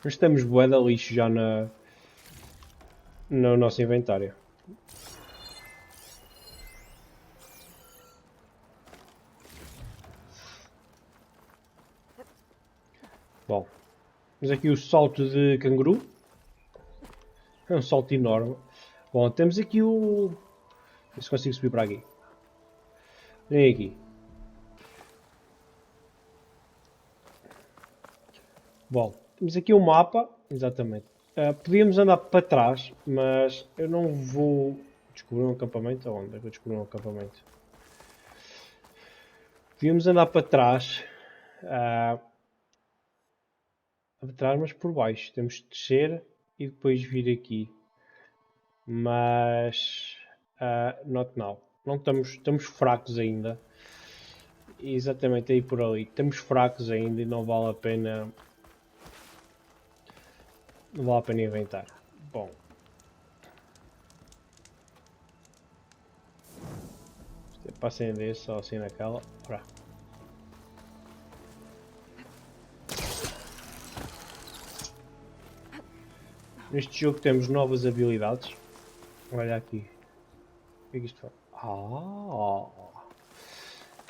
Nós temos bué de lixo já no nosso inventário. Bom, temos aqui o salto de canguru. É um salto enorme. Bom, temos aqui o... Não sei se consigo subir para aqui. Vem aqui. Bom, temos aqui um mapa. Exatamente. Podíamos andar para trás, mas eu não vou descobrir um acampamento. Onde é que eu descobri um acampamento? Podíamos andar para trás. Para trás, mas por baixo. Temos de descer e depois vir aqui. Mas... not now. Não estamos fracos ainda. Exatamente aí por ali. Estamos fracos ainda e não vale a pena... Não vale a pena inventar. Bom. Isto é para acender só assim naquela. Ora. Neste jogo temos novas habilidades. Olha aqui. O que é que isto faz?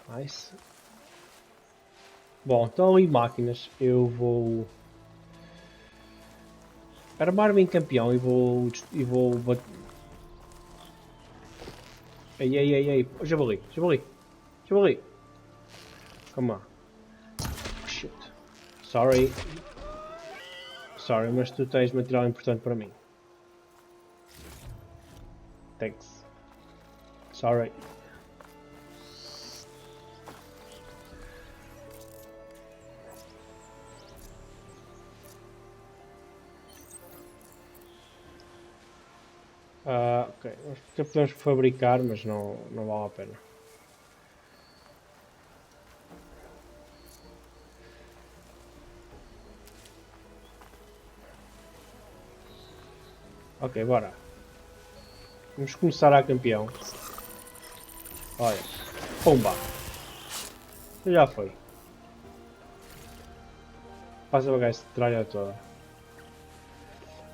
Nice. Bom, estão ali máquinas. Eu vou... armar-me em campeão e vou bater. Ei, javali. Come on. Shit. Sorry, mas tu tens material importante para mim. Thanks. Sorry. Ok, nós podemos fabricar, mas não vale a pena. Ok, bora. Vamos começar a campeão. Olha, pumba. Já foi. Passa a pagar essa tralha toda.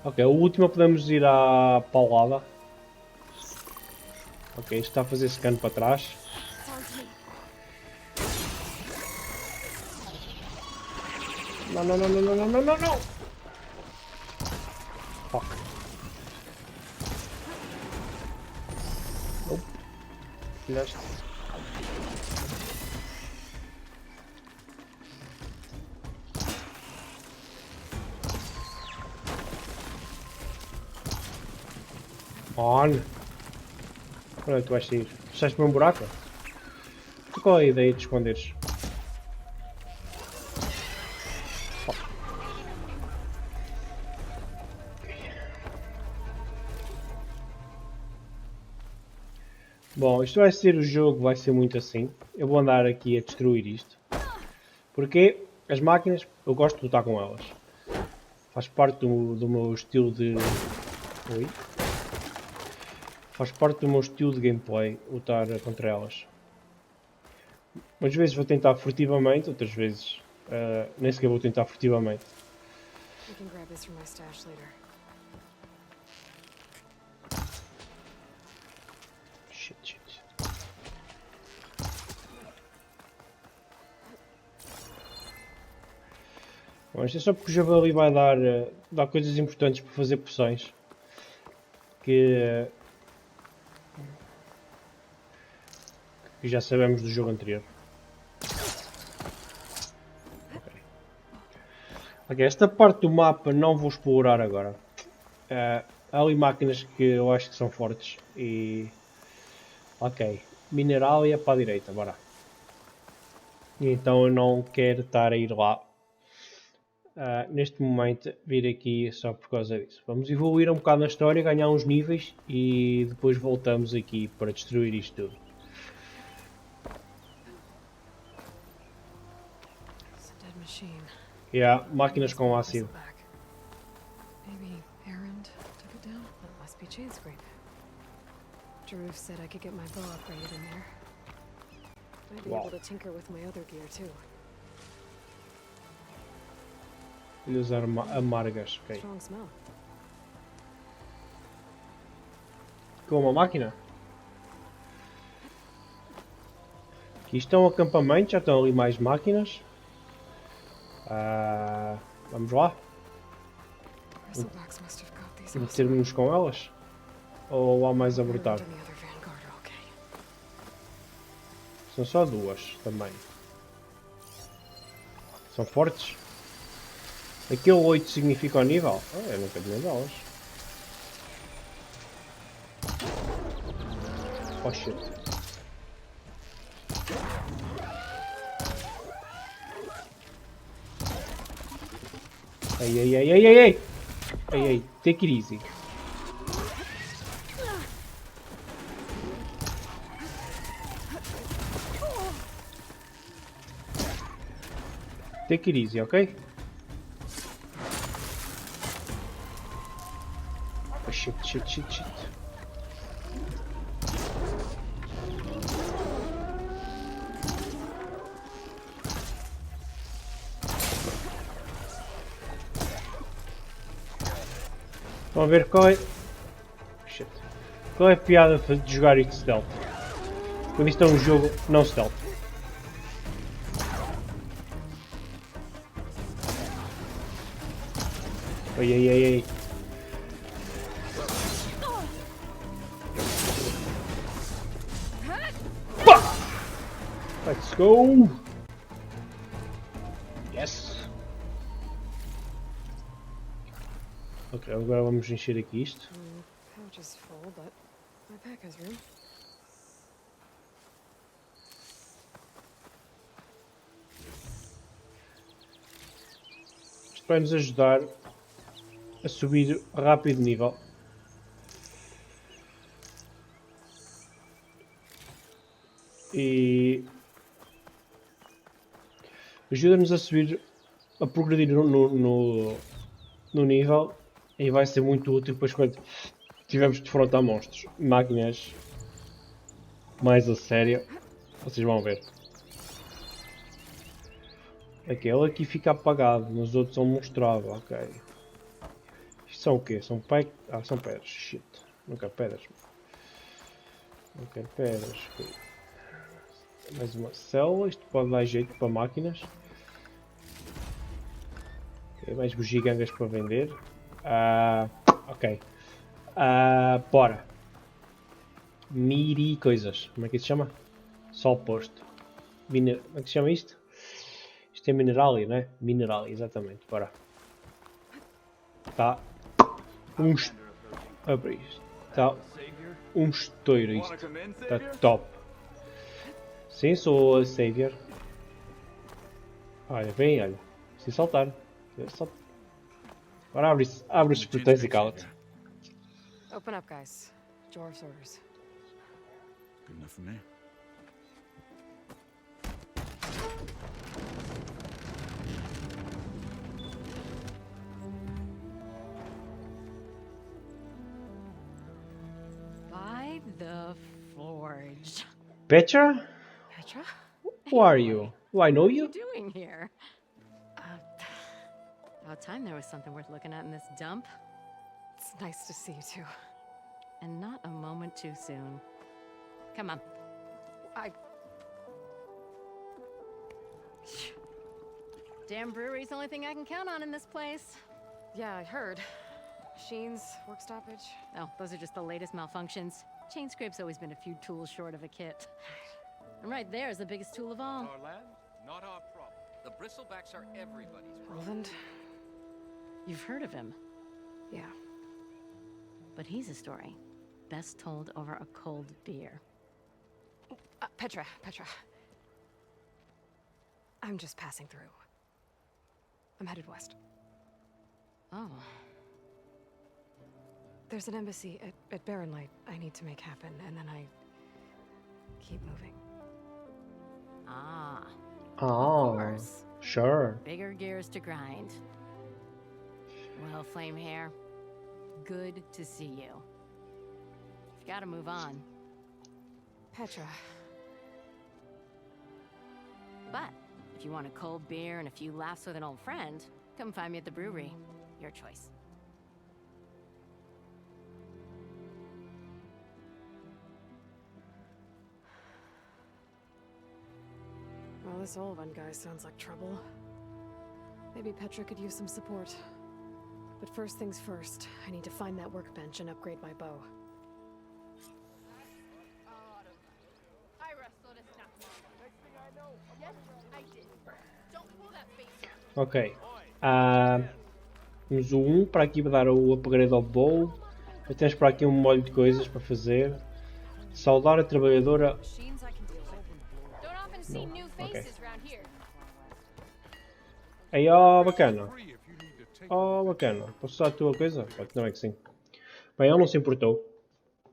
Ok, o último podemos ir à paulada. Ok, isto está a fazer scan para trás. Não. Fuck. Nope. Fizeste. On. Onde é que tu vais sair? Fechaste-me um buraco? Qual é a ideia de esconderes? Bom, isto vai ser o jogo, vai ser muito assim. Eu vou andar aqui a destruir isto. Porque as máquinas, eu gosto de lutar com elas. Faz parte do meu estilo de... Oi? Faz parte do meu estilo de gameplay lutar contra elas. Umas vezes vou tentar furtivamente, outras vezes nem sequer vou tentar furtivamente. Shit. Bom, isto é só porque o javali vai dar coisas importantes para fazer poções. Que já sabemos do jogo anterior. Ok, esta parte do mapa não vou explorar agora. Há ali máquinas que eu acho que são fortes e... Ok, Minerália para a direita, bora. E então eu não quero estar a ir lá. Neste momento, vir aqui só por causa disso. Vamos evoluir um bocado na história, ganhar uns níveis e depois voltamos aqui para destruir isto tudo. Máquinas com ácido. Drew said I could get my bow upgraded in there. Might be able to tinker with my other gear too. Folhas amargas. Ok. Strong smell. Com uma máquina? Aqui estão acampamentos, já estão ali mais máquinas. Vamos lá. Bristleback's must have got these also. Metermos com elas? Ou há mais a brotar? Vanguard and the other Vanguard are okay. São só duas também. São fortes? Aquele 8 significa o nível? Eu nunca tinha delas. Oh shit. Ei, ei, ei, ei, ei, ei! Ei, ei, take it easy. Take it easy, ok? Oh shit, shit, shit, shit. Estão a ver qual é... Shit. Qual é a piada de jogar isto stealth? Quando isto é um jogo não stealth. Ei, ei, ei, ei. Pá! Let's go! Yes! Ok, agora vamos encher aqui isto. Pouch is full, but my pack has room. Isto vai nos ajudar a subir rápido de nível. E ajuda-nos a subir, a progredir no nível, e vai ser muito útil depois quando tivermos de defrontar monstros. Máquinas mais a sério, vocês vão ver. Aquele aqui fica apagado, nos outros são mostrável, ok. Isto são o quê? São são pedras, shit. Não quero pedras. Não quero pedras. Okay. Mais uma célula, isto pode dar jeito para máquinas. Okay, mais bugigangas para vender. Ok. Bora. Miri coisas. Como é que isso se chama? Sol posto. Como é que se chama isto? Isto é Minerália, não é? Minerália, exatamente. Bora. Tá. Abre isto. Tá um estouro isto. Está top. Sim, sou a Savior. Olha, vem, olha. Sem saltar. Agora abre os portões e cala-te. Open up, guys. Jorv's orders. Good enough for me. By the forge. Petra? Petra? Who are you? Do I know What are you you? doing here? About time there was something worth looking at in this dump. It's nice to see you too. And not a moment too soon. Come on. Damn brewery's the only thing I can count on in this place. Yeah, I heard. Machines, work stoppage. Oh, those are just the latest malfunctions. Chain scrape's always been a few tools short of a kit. And right there is the biggest tool of all. Our land, not our problem. The bristlebacks are everybody's problem. Roland? You've heard of him, Yeah. but he's a story best told over a cold beer. Petra. I'm just passing through. I'm headed west. Oh, There's an embassy at Barren Light I need to make happen, and then I keep moving. ah, Oh, course. sure. bigger gears to grind. Well, Flamehair, good to see you. You've got to move on. Petra. But If you want a cold beer and a few laughs with an old friend, come find me at the brewery. Your choice. Well, this old one guy sounds like trouble. Maybe Petra could use some support. But first things first, I need to find that workbench and upgrade my bow. Ok. Temos o 1 para aqui dar o upgrade ao bow. Já temos para aqui um molho de coisas para fazer. Saudar a trabalhadora. Ok. Aí, ó, bacana. Oh, bacana. Posso usar a tua coisa? Não é que sim. Bem, ele não se importou.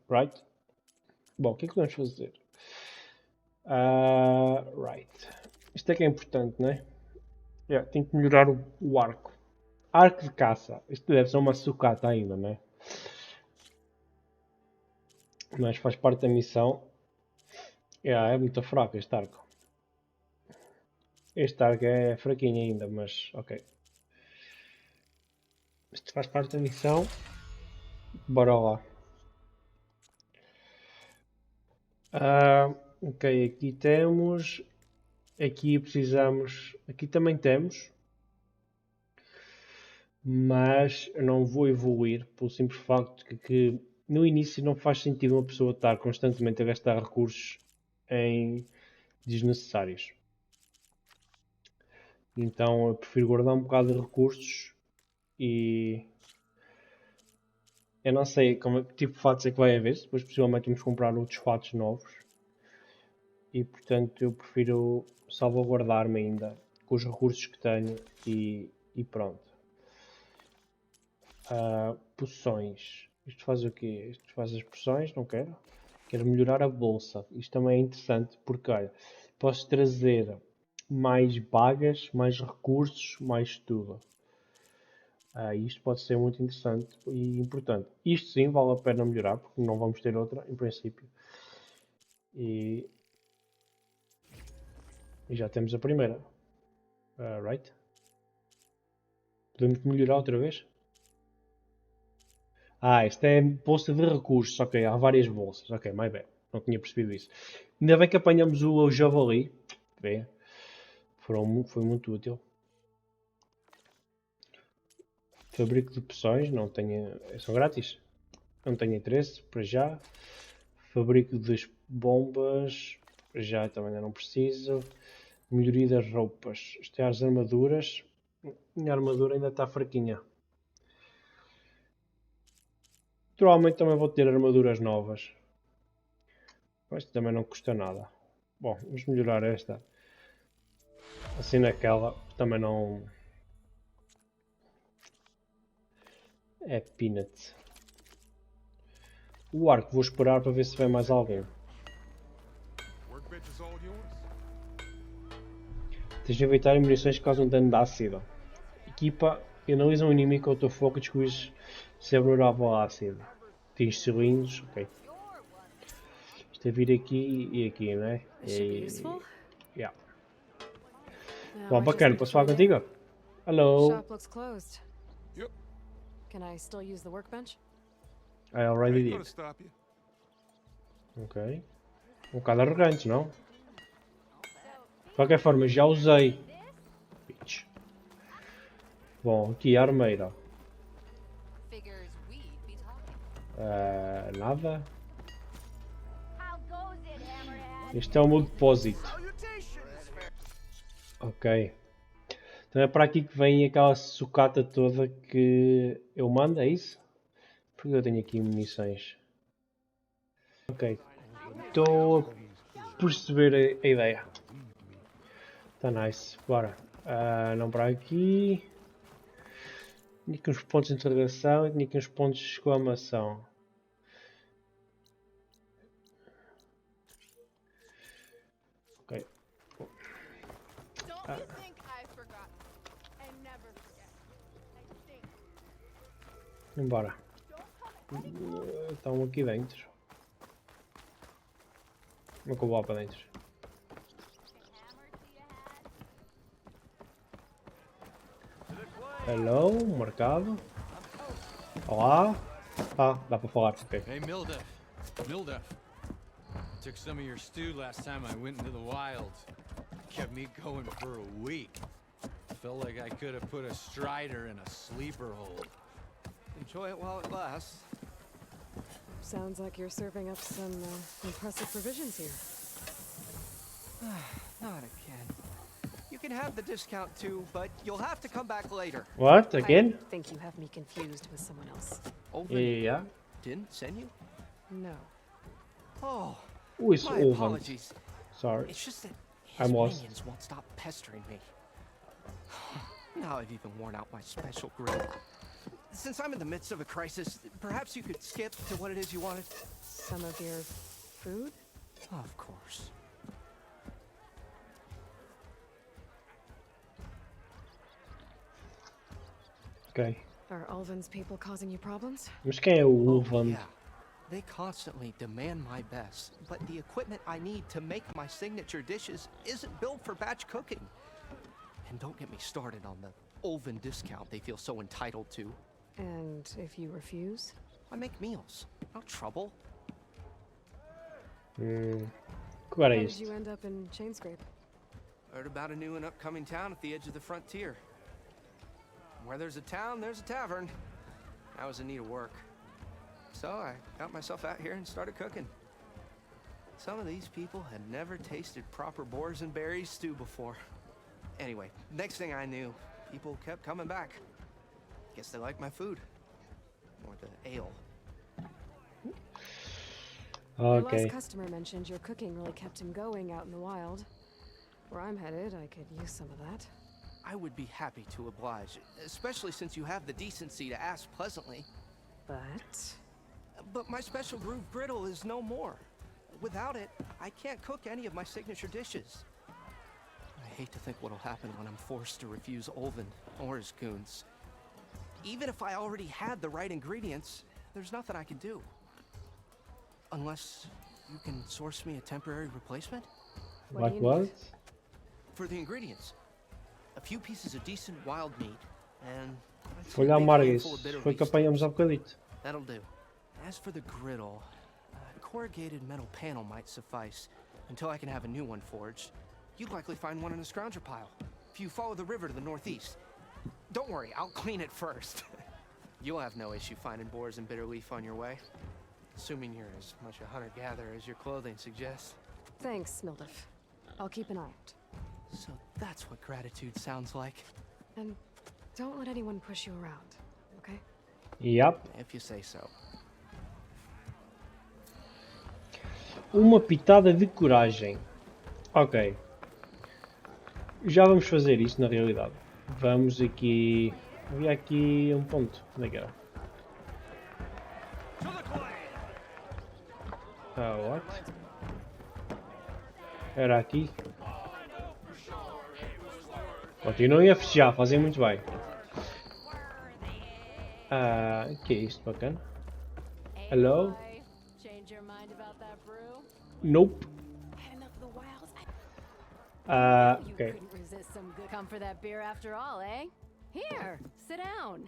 Right? Bom, o que é que vamos fazer? Right. Isto é que é importante, não é? Yeah, tenho que melhorar o arco. Arco de caça. Isto deve ser uma sucata ainda, não é? Mas faz parte da missão. Yeah, é muito fraco este arco. Este arco é fraquinho ainda, mas ok. Isto faz parte da missão. Bora lá. Ok, aqui temos. Aqui precisamos. Aqui também temos. Mas eu não vou evoluir pelo simples facto que no início não faz sentido uma pessoa estar constantemente a gastar recursos em desnecessários. Então eu prefiro guardar um bocado de recursos e eu não sei que tipo de fatos é que vai haver, depois possivelmente vamos comprar outros fatos novos e portanto eu prefiro salvaguardar-me ainda com os recursos que tenho e pronto. Poções. Isto faz o quê? Isto faz as poções? Não quero. Quero melhorar a bolsa. Isto também é interessante porque, olha, posso trazer mais bagas, mais recursos, mais tudo. Isto pode ser muito interessante e importante. Isto sim vale a pena melhorar porque não vamos ter outra, em princípio. E já temos a primeira. Right? Podemos melhorar outra vez? Esta é bolsa de recursos. Ok, há várias bolsas. Ok, my bad. Não tinha percebido isso. Ainda bem que apanhamos o javali. Vê. Foi muito útil. Fabrico de poções. Não tenho... São grátis. Não tenho interesse. Para já. Fabrico de bombas. Para já também ainda não preciso. Melhoria das roupas. Isto é as armaduras. Minha armadura ainda está fraquinha. Provavelmente também vou ter armaduras novas. Mas também não custa nada. Bom, vamos melhorar esta. Assim naquela também não... É peanut. O arco vou esperar para ver se vem mais alguém. Tens de evitar munições que causam dano de ácido. Equipa, analisa um inimigo com o teu foco e descobres se é vulnerável ao ácido. Tens cilindros, ok. Isto é vir aqui e aqui, não é? Yeah. Bom, bacana, posso falar contigo? Hello. Shop looks closed. Yep. Can I still use the workbench? I already did. Ok. Um bocado arrogantes, não? De qualquer forma, já usei. Bitch. Bom, aqui a armeira. Nada. Este é o meu depósito. Ok. Então é para aqui que vem aquela sucata toda que eu mando, é isso? Porque eu tenho aqui munições. Ok. Estou a perceber a ideia. Está nice. Bora. Não para aqui. Tinha aqui uns pontos de interrogação e tinha aqui uns pontos de exclamação. Ok. Embora. Estão aqui dentro. Como é que eu vou lá para dentro? Hello, mercado. Olá. Ah, dá para falar, ok. Hey, Mildef. Mildef. Took some of your stew last time I went into the wilds. Kept me going for a week. Felt like I could have put a strider in a sleeper hold. Enjoy it while it lasts. Sounds like you're serving up some impressive provisions here. Not again. You can have the discount too, but you'll have to come back later. What? Again? I think you have me confused with someone else. Oven Yeah. didn't send you? No. Oh, Who is my Oven? apologies. Sorry. It's just that his I'm lost. minions won't stop pestering me. Now I've even worn out my special grill. Since I'm in the midst of a crisis, perhaps you could skip to what it is you wanted? Some of your food? Of course. Ok. Are Ulvin's people causing you problems? Mas quem é o Oh, Oven? yeah. They constantly demand my best, but the equipment I need to make my signature dishes isn't built for batch cooking. And don't get me started on the Ulvin discount they feel so entitled to. And if you refuse? I make meals, no trouble. Que lugar é How did este? you end up in Chainscrape? Heard about a new and upcoming town at the edge of the frontier. Where there's a town, there's a tavern. I was in need of work. So I got myself out here and started cooking. Some of these people had never tasted proper boars and berries stew before. Anyway, next thing I knew, people kept coming back. Guess they like my food. Or the ale. Your Ok. last customer mentioned your cooking really kept him going out in the wild. Where I'm headed, I could use some of that. I would be happy to oblige, especially since you have the decency to ask pleasantly. But my special groove griddle is no more. Without it, I can't cook any of my signature dishes. I hate to think what'll happen when I'm forced to refuse Ulvin or his goons. Even if I already had the right ingredients, there's nothing I can do. Unless you can source me a temporary replacement? What Like do you what? need? For the ingredients. A few pieces of decent wild meat, and a Folha big amarga handful isso. of bitter Foi leaf que apanhamos há steaks. bocadito. That'll do. As for the griddle, a corrugated metal panel might suffice until I can have a new one forged. You'd likely find one in a scrounger pile if you follow the river to the northeast. Don't worry, I'll clean it first. You'll have no issue finding boars and bitter leaf on your way, assuming you're as much a hunter-gatherer as your clothing suggests. Thanks, Mildef. I'll keep an eye out. So that's what gratitude sounds like, And don't let anyone push you around, okay? Yup. if you say so. Uma pitada de coragem. Ok. Já vamos fazer isto na realidade. Vamos aqui. Havia aqui um ponto. Onde é que era? Ah, what? Era aqui. Continuem a festejar, fazem muito bem. Ah, que é isto bacana? Hello? Boy, change your mind about that brew? Nope. Had enough of the wilds. You Ok. couldn't resist some good. Come for that beer after all, eh? Here, sit down.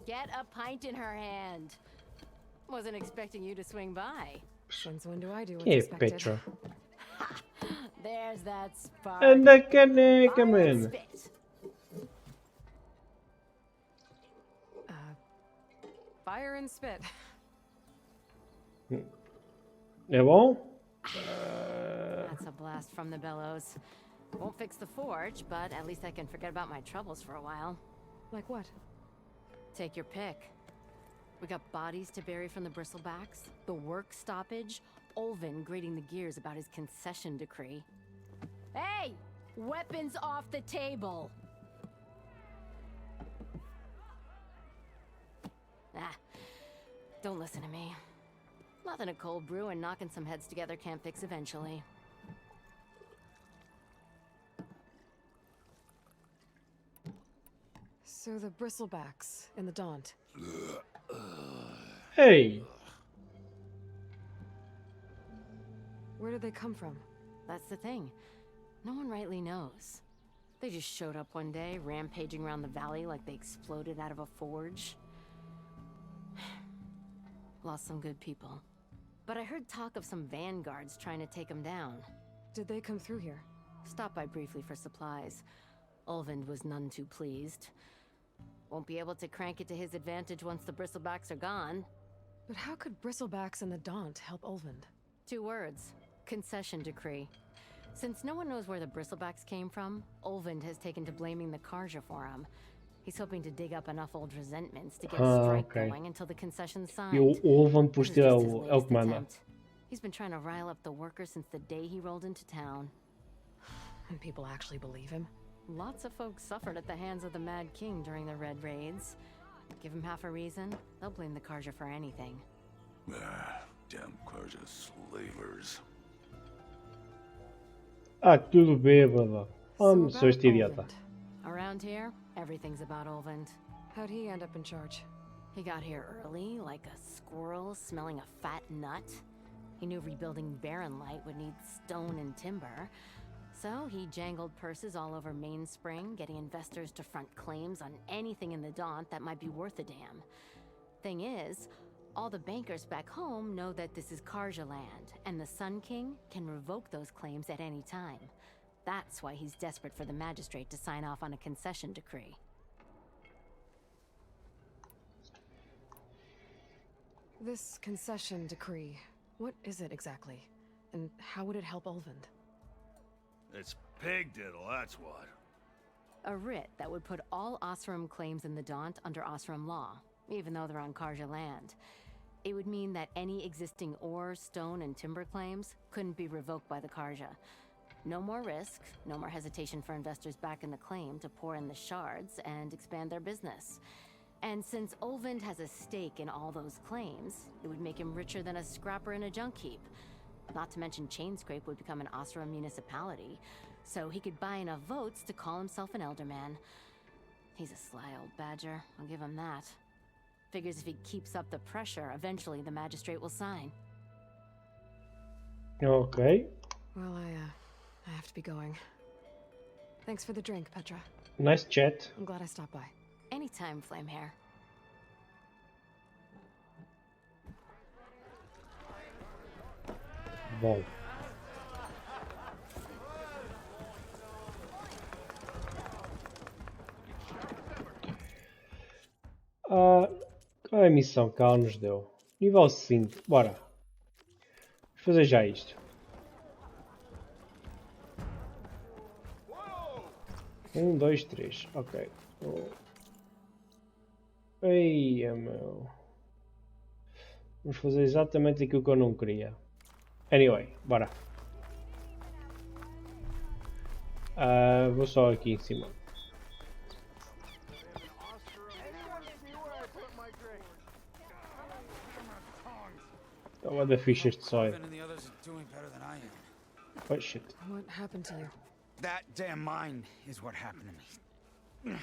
Get a pint in her hand. Wasn't expecting you to swing by. Since when do I do what's Quem é expected? Petra? There's that spark. Anda caneca, Fire and man. spit. Fire and spit. É bom? That's a blast from the bellows. Won't fix the forge, but at least I can forget about my troubles for a while. Like what? Take your pick. We got bodies to bury from the bristlebacks, the work stoppage, Ulvin grating the gears about his concession decree. Hey! Weapons off the table! Ah, don't listen to me. Nothing a cold brew and knocking some heads together can't fix eventually. So the bristlebacks in the Daunt. Hey! Where did they come from? That's the thing. No one rightly knows. They just showed up one day, rampaging around the valley like they exploded out of a forge. Lost some good people. But I heard talk of some Vanguards trying to take them down. Did they come through here? Stopped by briefly for supplies. Ulvund was none too pleased. Won't be able to crank it to his advantage once the bristlebacks are gone. But how could Bristlebacks and the Daunt help Ulvund? 2 words. Concession decree. Since no one knows where the bristlebacks came from, Ulvund has taken to blaming the Karja for him. He's hoping to dig up enough old resentments to get a strike going until the concession's signed. E o Ulvund This depois is é just his o latest que manda. attempt. He's been trying to rile up the workers since the day he rolled into town. And people actually believe him? Lots of folks suffered at the hands of the Mad King during the Red Raids. Give him half a reason, they'll blame the Karja for anything. Damn Karja slavers. Ah, tudo bêbado. So Sou este about idiota. Ulvund. Around here, everything's about Ulvund. How'd he end up in charge? He got here early, like a squirrel smelling a fat nut. He knew rebuilding Barren Light would need stone and timber. So he jangled purses all over Mainspring, getting investors to front claims on anything in the Daunt that might be worth a damn. Thing is, all the bankers back home know that this is Karja land, and the Sun King can revoke those claims at any time. That's why he's desperate for the magistrate to sign off on a concession decree. This concession decree, what is it exactly? And how would it help Ulvund? It's pig diddle, that's what. A writ that would put all Osram claims in the Daunt under Osram law, even though they're on Karja land. It would mean that any existing ore, stone, and timber claims couldn't be revoked by the Karja. No more risk, no more hesitation for investors back in the claim to pour in the shards and expand their business. And since Ulvund has a stake in all those claims, it would make him richer than a scrapper in a junk heap. Not to mention Chainscrape would become an Osram municipality, so he could buy enough votes to call himself an elderman. He's a sly old badger, I'll give him that. Figures if he keeps up the pressure, eventually the magistrate will sign. Ok. Well, I have to be going. Thanks for the drink, Petra. Nice chat. I'm glad I stopped by. Anytime, Flamehair. Bom. Qual é a missão que ela nos deu? Nível 5, bora. Vamos fazer já isto. Um, dois, três, ok. Eia, meu. Vamos fazer exatamente aquilo que eu não queria. Anyway, bora. Vou só aqui em cima. Toma da ficha este sóio. Oh shit. What happened to you? That damn mine is what happened to me.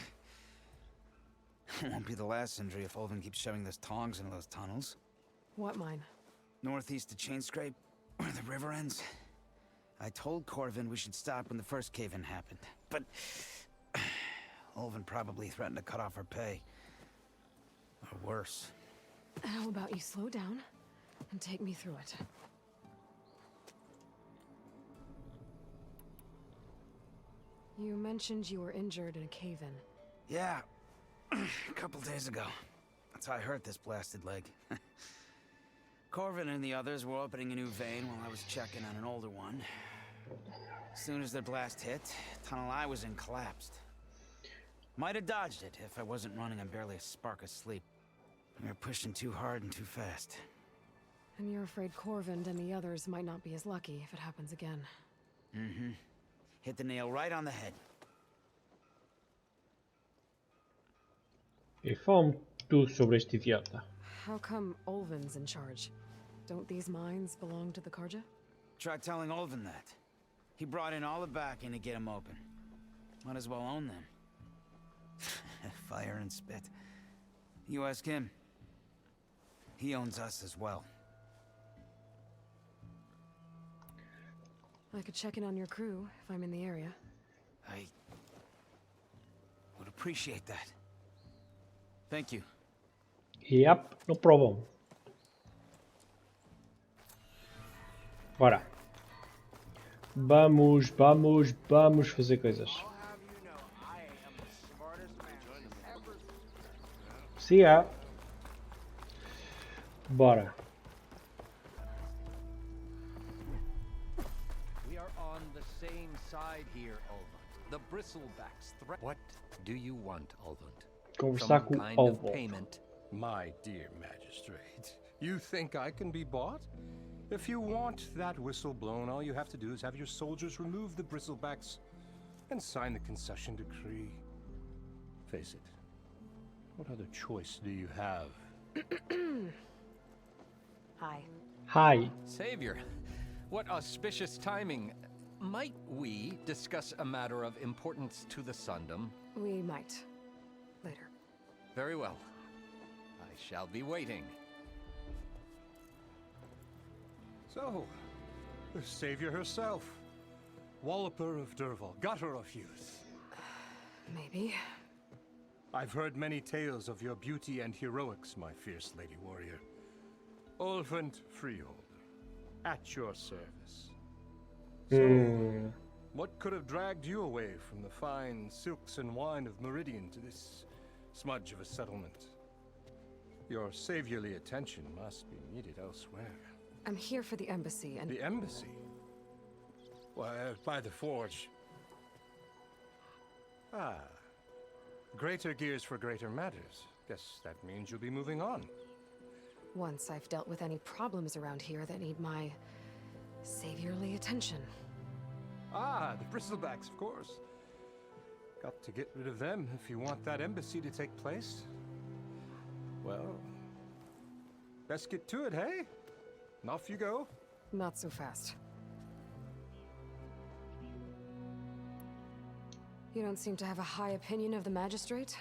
It won't be the last injury if Ulvund keeps shoving those tongs into those tunnels. What mine? Northeast of Chainscrape, where the river ends. I told Corvin we should stop when the first cave-in happened, but Ulvund probably threatened to cut off our pay. Or worse. How about you slow down and take me through it? You mentioned you were injured in a cave-in. Yeah, a couple days ago. That's how I hurt this blasted leg. Corvin and the others were opening a new vein while I was checking on an older one. As soon as their blast hit, the tunnel I was in collapsed. Might have dodged it if I wasn't running on barely a spark of sleep. We were pushing too hard and too fast. And you're afraid Corvin and the others might not be as lucky if it happens again. Mm-hmm. Hit the nail right on the head. E fala-me tudo sobre este idiota. How come Ulvund's in charge? Don't these mines belong to the Karja? Try telling Ulvund that. He brought in all the backing to get them open. Might as well own them. Fire and spit. You ask him. He owns us as well. I could check in on your crew if I'm in the area. appreciate that. Thank you. Yep, no problem. Bora. Vamos fazer coisas. Se há. Bora. We are on the same side here, Olvund. The bristlebacks threat. What do you want, Olvund? Conversar com kind o of Olvund. payment? My dear magistrate, you think I can be bought? If you want that whistle blown, all you have to do is have your soldiers remove the bristlebacks and sign the concession decree. Face it, what other choice do you have? Hi. Hi. Savior, what auspicious timing. Might we discuss a matter of importance to the Sundom? We might. Later. Very well. I shall be waiting. So, the Savior herself. Walloper of Derval, gutter of youth. Maybe. I've heard many tales of your beauty and heroics, my fierce lady warrior. Olvund Freehold, at your service. So, what could have dragged you away from the fine silks and wine of Meridian to this smudge of a settlement? Your saviorly attention must be needed elsewhere. I'm here for the embassy and... The embassy? Why, by the forge. Ah. Greater gears for greater matters. Guess that means you'll be moving on. Once I've dealt with any problems around here that need my... saviorly attention. Ah, the bristlebacks, of course. Got to get rid of them if you want that embassy to take place. Well, best get to it, hey? And off you go. Not so fast. You don't seem to have a high opinion of the magistrate?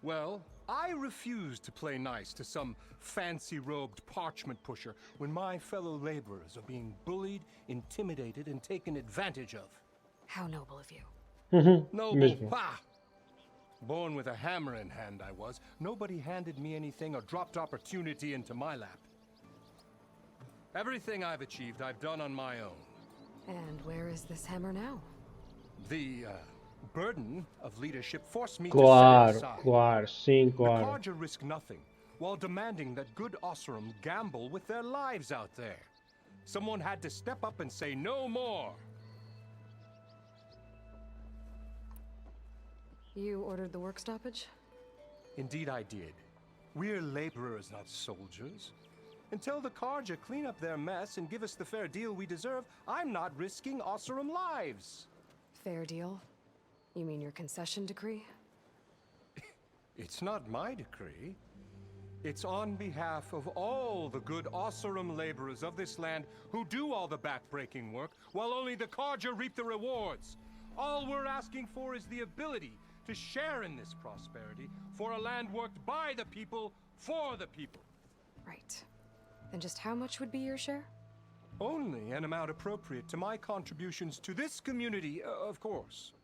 Well, I refuse to play nice to some fancy-robed parchment pusher when my fellow laborers are being bullied, intimidated, and taken advantage of. How noble of you. Noble, ha! Born with a hammer in hand I was. Nobody handed me anything or dropped opportunity into my lap. Everything I've achieved, I've done on my own. And where is this hammer now? The, burden of leadership forced me to Claro, set it aside. claro, sim, The claro. Carja risk nothing, while demanding that good Osseram gamble with their lives out there. Someone had to step up and say no more. You ordered the work stoppage? Indeed I did. We're laborers, not soldiers. Until the Carja clean up their mess and give us the fair deal we deserve, I'm not risking Osseram lives. Fair deal? You mean your concession decree? It's not my decree. It's on behalf of all the good Osseram laborers of this land who do all the back-breaking work, while only the Carja reap the rewards. All we're asking for is the ability to share in this prosperity for a land worked by the people, for the people. Right. Then just how much would be your share? Only an amount appropriate to my contributions to this community, of course.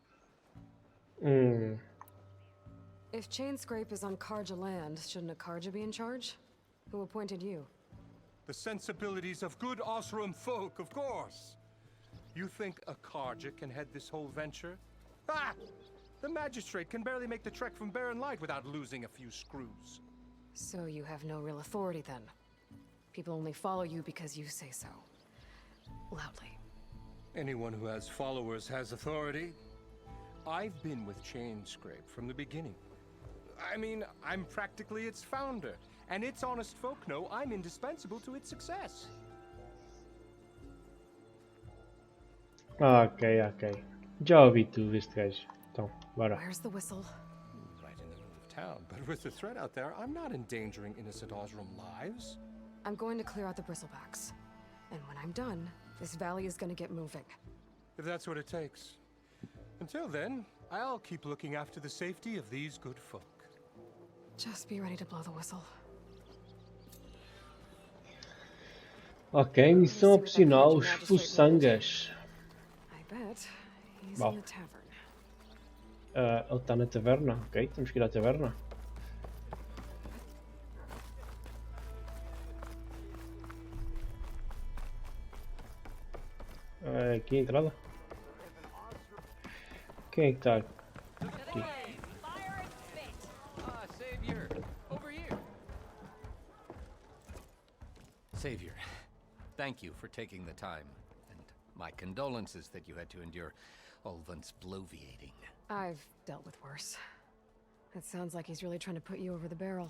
If Chain Scrape is on Carja land, shouldn't a Carja be in charge? Who appointed you? The sensibilities of good Osseram folk, of course. You think a Carja can head this whole venture? Ah! The magistrate can barely make the trek from Barren Light without losing a few screws. So you have no real authority then? People only follow you because you say so. Loudly. Anyone who has followers has authority. I've been with Chain Scrape from the beginning. I mean, I'm practically its founder, and its honest folk know I'm indispensable to its success. Ok, ok. Já ouvi tudo deste gajo. Então, bora. Where's the whistle? Right in the middle of town, but with the threat out there, I'm not endangering innocent Osram lives. I'm going to clear out the bristlebacks. And when I'm done, this valley is gonna get moving. If that's what it takes. Until then, I'll keep looking after the safety of these good folk. Just be ready to blow the whistle. Ok, missão opcional, os fuçangas. I bet he's Bom. in the tavern. Ele está na taverna, ok, temos que ir à taverna. Aqui a entrada. Quem é que está aqui? Savior, over here. Savior, thank you for taking the time, and my condolences that you had to endure Ulvan's bloviating. I've dealt with worse. It sounds like he's really trying to put you over the barrel.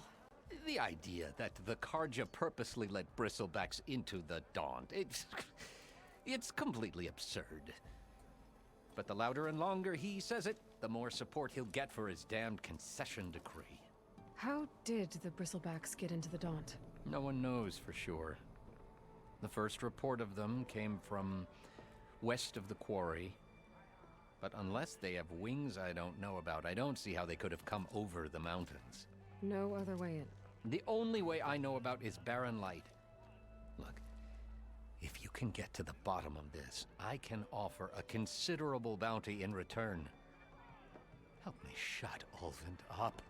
The idea that the Karja purposely let bristlebacks into the Daunt, it's completely absurd. But the louder and longer he says it, the more support he'll get for his damned concession decree. How did the Bristlebacks get into the Daunt? No one knows for sure. The first report of them came from west of the quarry. But unless they have wings I don't know about, I don't see how they could have come over the mountains. No other way in. The only way I know about is barren light. Look, if you can get to the bottom of this, I can offer a considerable bounty in return. Help me shut Ulvund up.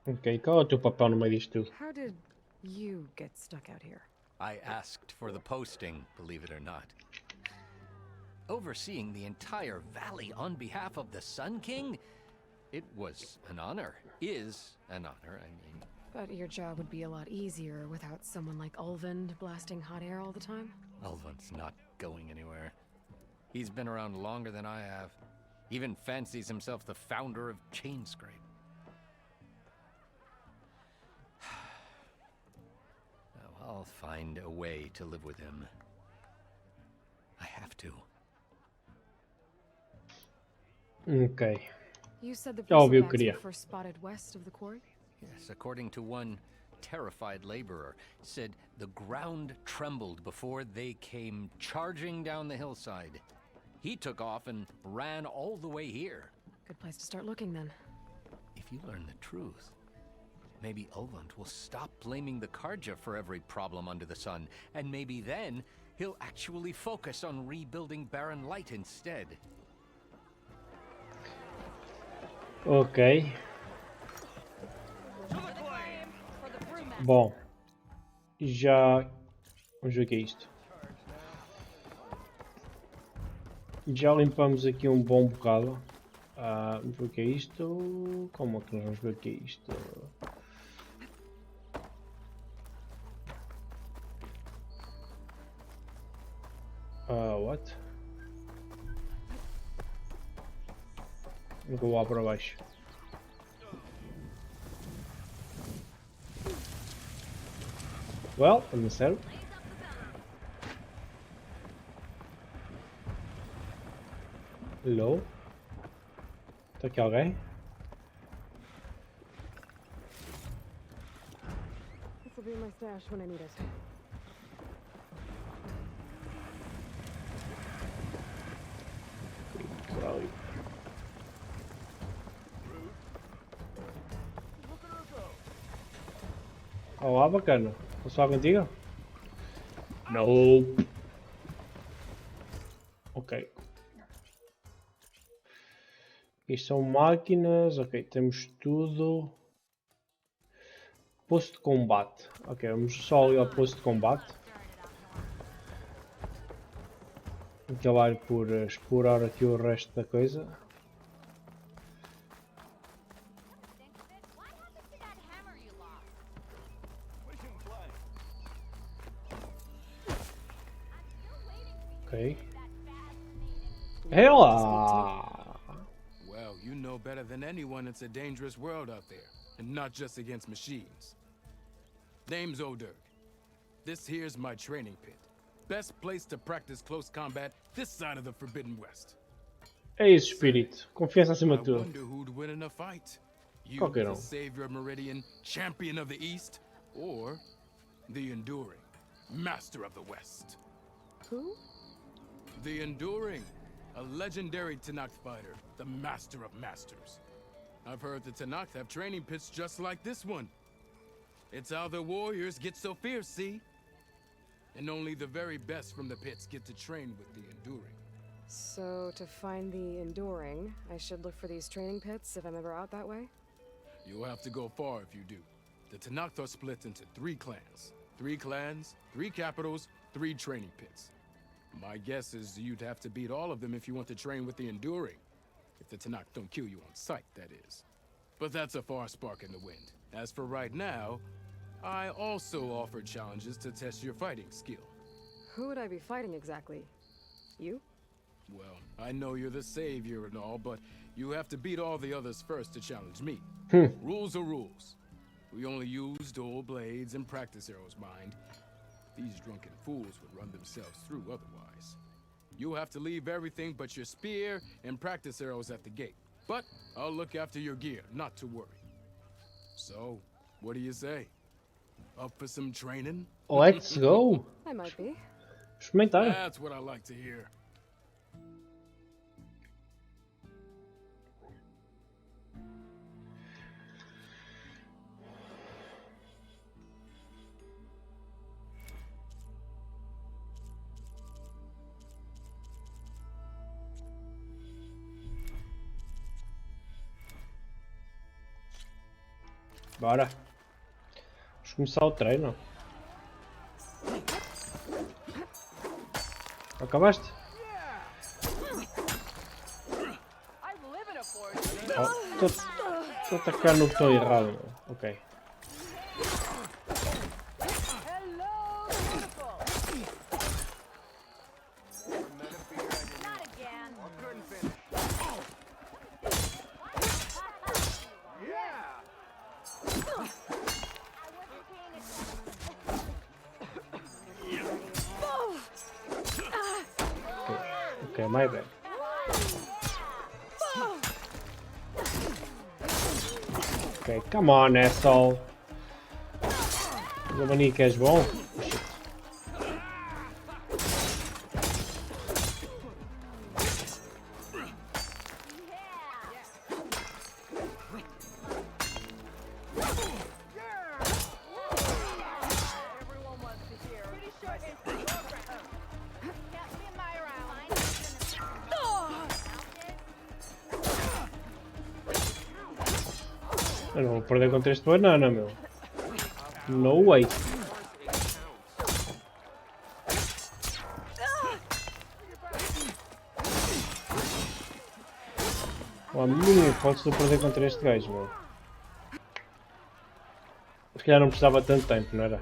Ok, qual é o teu papel no meio disto tudo? How did you get stuck out here? I asked for the posting, believe it or not. Overseeing the entire valley on behalf of the Sun King? It was an honor. Is an honor, I mean. But your job would be a lot easier without someone like Ulvund blasting hot air all the time? Ulvund's not going anywhere. He's been around longer than I have. Even fancies himself the founder of Chainscrape. I'll find a way to live with him. I have to. Ok. You said the Óbvio que Bristlebacks queria. were first spotted west of the quarry? Yes, according to one terrified laborer, said the ground trembled before they came charging down the hillside. He took off and ran all the way here. Good place to start looking then. If you learn the truth, maybe Ulvund will stop blaming the Karja for every problem under the sun, and maybe then he'll actually focus on rebuilding Barren Light instead. Ok. Bom. Já... Vamos ver o que é isto. Já limpamos aqui um bom bocado. Vamos ver o que é isto. Como é que nós vamos ver o que é isto? What? Vou lá para baixo. Well, anda sério. Hello? Está aqui alguém? This will be my stash when I need it. Caralho. Olá, bacana. Posso falar contigo? Não. Ok. Isto são máquinas. Ok, temos tudo. Posto de combate. Ok, vamos só ali ao posto de combate. Acabar por explorar aqui o resto da coisa. Ok. Ela! Well, you know better than anyone it's a dangerous world out there, and not just against machines. Name's O'Dirk. This here's my training pit. Best place to practice close combat this side of the Forbidden West. É isso, espírito. Confiança acima I de tudo. wonder who'd win in a fight. You, Qualquer the um. savior of Meridian, champion of the East, or the Enduring, master of the West. Who? The Enduring, a legendary Tenakth fighter, the master of masters. I've heard the Tenakth have training pits just like this one. It's how the warriors get so fierce, see? And only the very best from the pits get to train with the Enduring. So, to find the enduring, I should look for these training pits if I'm ever out that way? You'll have to go far if you do. The Tenakth are split into 3 clans. 3 clans, 3 capitals, 3 training pits. My guess is you'd have to beat all of them if you want to train with the Enduring. If the Tenakth don't kill you on sight, that is. But that's a far spark in the wind. As for right now, I also offer challenges to test your fighting skill. Who would I be fighting exactly? You? Well, I know you're the savior and all, but you have to beat all the others first to challenge me. Rules are rules. We only use dual blades and practice arrows, mind. These drunken fools would run themselves through otherwise. You'll have to leave everything but your spear and practice arrows at the gate. But I'll look after your gear, not to worry. So, what do you say? Up for some training? Let's go! I might be. Experimentar. That's what I like to hear. Bora. Vamos começar o treino. Acabaste? Oh, estou a atacar no botão errado. Ok. Okay, my bad. Okay, come on, asshole. O abanico és bom? Eu não vou perder contra este banana, meu. No way. Oh, menino, podes perder contra este gajo, meu. Se calhar não precisava tanto tempo, não era?